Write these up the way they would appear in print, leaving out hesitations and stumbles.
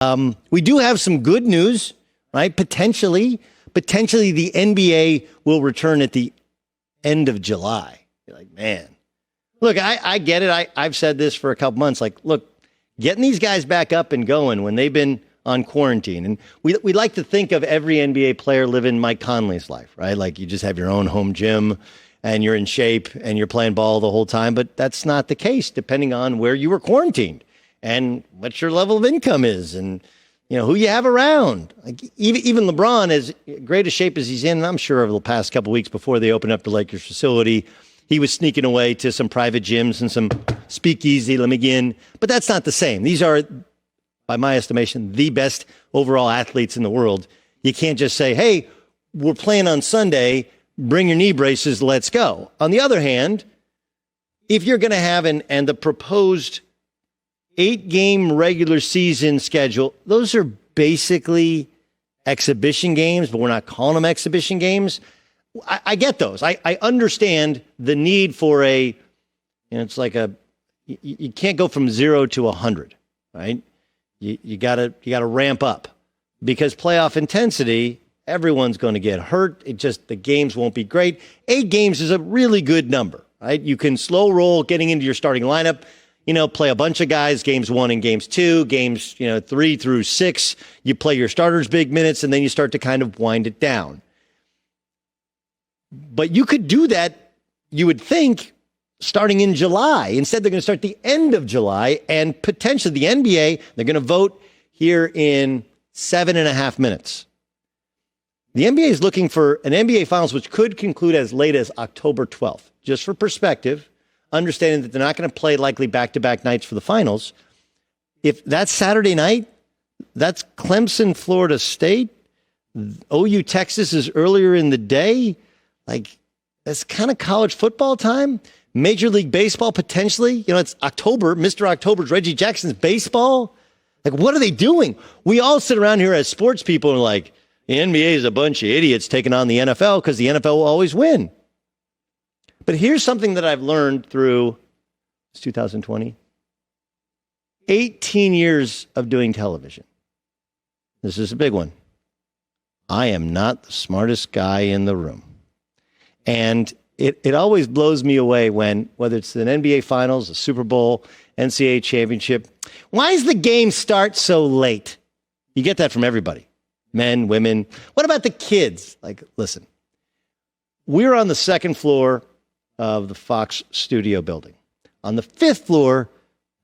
We do have some good news, right? Potentially the NBA will return at the end of July. You're like, man, look, I get it. I've said this for a couple months. Like, look, getting these guys back up and going when they've been on quarantine. And we like to think of every NBA player living Mike Conley's life, right? Like you just have your own home gym and you're in shape and you're playing ball the whole time. But that's not the case, depending on where you were quarantined and what your level of income is and, you know, who you have around. Like even LeBron, as great a shape as he's in, and I'm sure over the past couple of weeks before they opened up the Lakers facility, he was sneaking away to some private gyms and some speakeasy, let me get in. But that's not the same. These are, by my estimation, the best overall athletes in the world. You can't just say, hey, we're playing on Sunday, bring your knee braces, let's go. On the other hand, if you're going to have and the proposed 8-game regular season schedule, those are basically exhibition games, but we're not calling them exhibition games. I get those. I understand the need for it's like you can't go from 0 to 100, right? You gotta ramp up because playoff intensity, everyone's going to get hurt. The games won't be great. 8 games is a really good number, right? You can slow roll getting into your starting lineup, play a bunch of guys, games 1 and games 2, games, 3 through 6. You play your starters big minutes and then you start to kind of wind it down. But you could do that, you would think, starting in July. Instead, they're going to start the end of July, and potentially the NBA, they're going to vote here in 7.5 minutes. The NBA is looking for an NBA Finals, which could conclude as late as October 12th. Just for perspective, understanding that they're not going to play likely back-to-back nights for the Finals. If that's Saturday night, that's Clemson, Florida State. OU, Texas is earlier in the day. Like, that's kind of college football time. Major League Baseball, potentially. It's October. Mr. October's Reggie Jackson's baseball. Like, what are they doing? We all sit around here as sports people and like, the NBA is a bunch of idiots taking on the NFL because the NFL will always win. But here's something that I've learned through, it's 2020, 18 years of doing television. This is a big one. I am not the smartest guy in the room. And it always blows me away when, whether it's an NBA Finals, a Super Bowl, NCAA championship, why does the game start so late? You get that from everybody. Men, women. What about the kids? Like, listen, we're on the 2nd floor of the Fox studio building. On the 5th floor,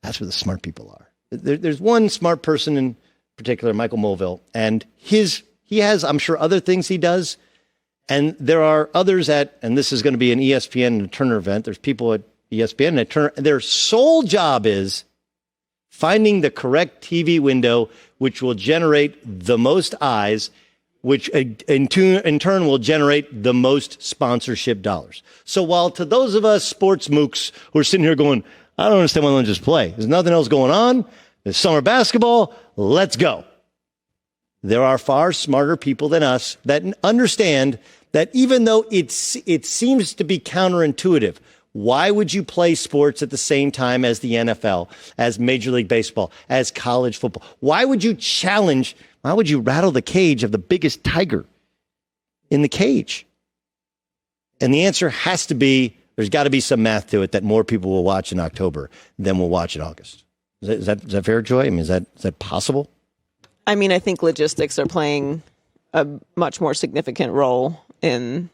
that's where the smart people are. There's one smart person in particular, Michael Mulville, and he has, I'm sure, other things he does. And there are others and this is going to be an ESPN and a Turner event. There's people at ESPN and at Turner. Their sole job is finding the correct TV window, which will generate the most eyes, which in turn will generate the most sponsorship dollars. So while to those of us sports mooks who are sitting here going, I don't understand why they don't just play. There's nothing else going on. There's summer basketball. Let's go. There are far smarter people than us that understand that even though it seems to be counterintuitive, why would you play sports at the same time as the NFL, as Major League Baseball, as college football? Why would you rattle the cage of the biggest tiger in the cage? And the answer has to be, there's got to be some math to it that more people will watch in October than will watch in August. Is that fair, Joy? I mean, is that possible? I mean, I think logistics are playing a much more significant role in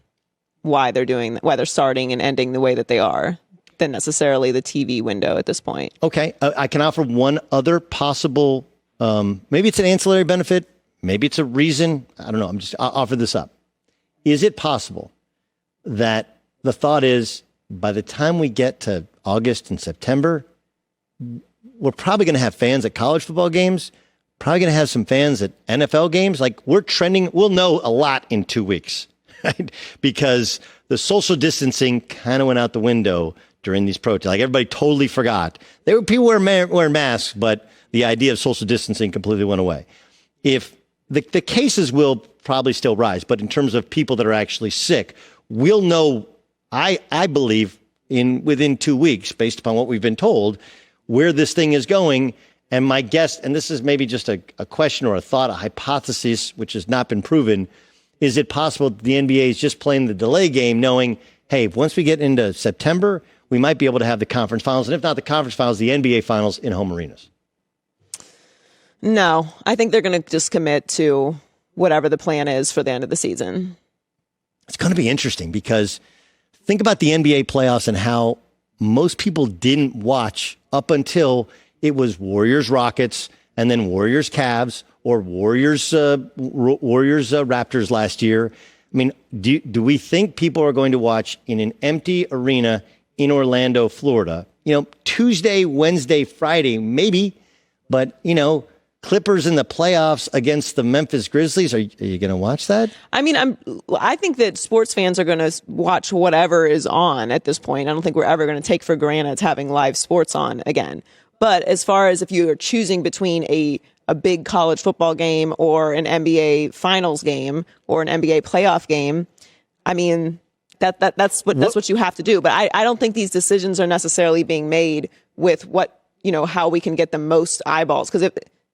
why they're starting and ending the way that they are than necessarily the TV window at this point. Okay. I can offer one other possible, maybe it's an ancillary benefit. Maybe it's a reason. I don't know. I'll offer this up. Is it possible that the thought is by the time we get to August and September, we're probably going to have fans at college football games, probably going to have some fans at NFL games. Like, we're trending. We'll know a lot in 2 weeks, right? Because the social distancing kind of went out the window during these protests. Like, everybody totally forgot. There were people wearing masks, but the idea of social distancing completely went away. If the cases will probably still rise, but in terms of people that are actually sick, we'll know, I believe, within 2 weeks, based upon what we've been told, where this thing is going. And my guess, and this is maybe just a question or a thought, a hypothesis, which has not been proven, is it possible that the NBA is just playing the delay game, knowing, hey, once we get into September, we might be able to have the conference finals, and if not the conference finals, the NBA finals in home arenas? No, I think they're going to just commit to whatever the plan is for the end of the season. It's going to be interesting because think about the NBA playoffs and how most people didn't watch up until it was Warriors-Rockets and then Warriors-Cavs or Warriors-Raptors last year. I mean, do we think people are going to watch in an empty arena in Orlando, Florida? Tuesday, Wednesday, Friday, maybe, but, Clippers in the playoffs against the Memphis Grizzlies. Are you going to watch that? I mean, I think that sports fans are going to watch whatever is on at this point. I don't think we're ever going to take for granted having live sports on again. But as far as if you are choosing between a big college football game or an NBA finals game or an NBA playoff game, I mean, that's what you have to do. But I don't think these decisions are necessarily being made with how we can get the most eyeballs. Because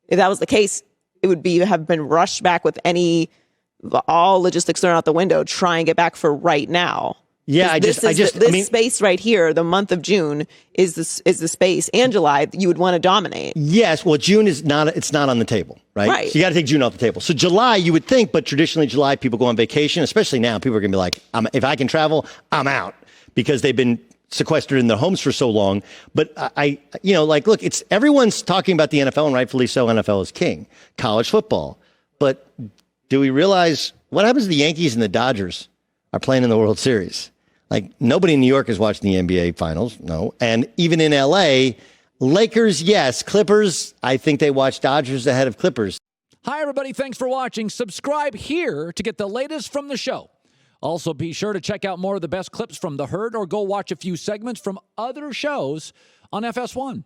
if that was the case, it would have been rushed back with all logistics thrown out the window. Try and get back for right now. Yeah, this space right here, the month of June is the space, and July you would want to dominate. Yes, well, June it's not on the table, right? Right. So you got to take June off the table. So July, you would think, but traditionally July people go on vacation, especially now. People are going to be like, if I can travel, I'm out, because they've been sequestered in their homes for so long. But look, it's everyone's talking about the NFL, and rightfully so. NFL is king. College football, but do we realize what happens to the Yankees and the Dodgers are playing in the World Series? Like, nobody in New York is watching the NBA Finals, no. And even in LA, Lakers, yes. Clippers, I think they watch Dodgers ahead of Clippers. Hi, everybody. Thanks for watching. Subscribe here to get the latest from the show. Also, be sure to check out more of the best clips from The Herd or go watch a few segments from other shows on FS1.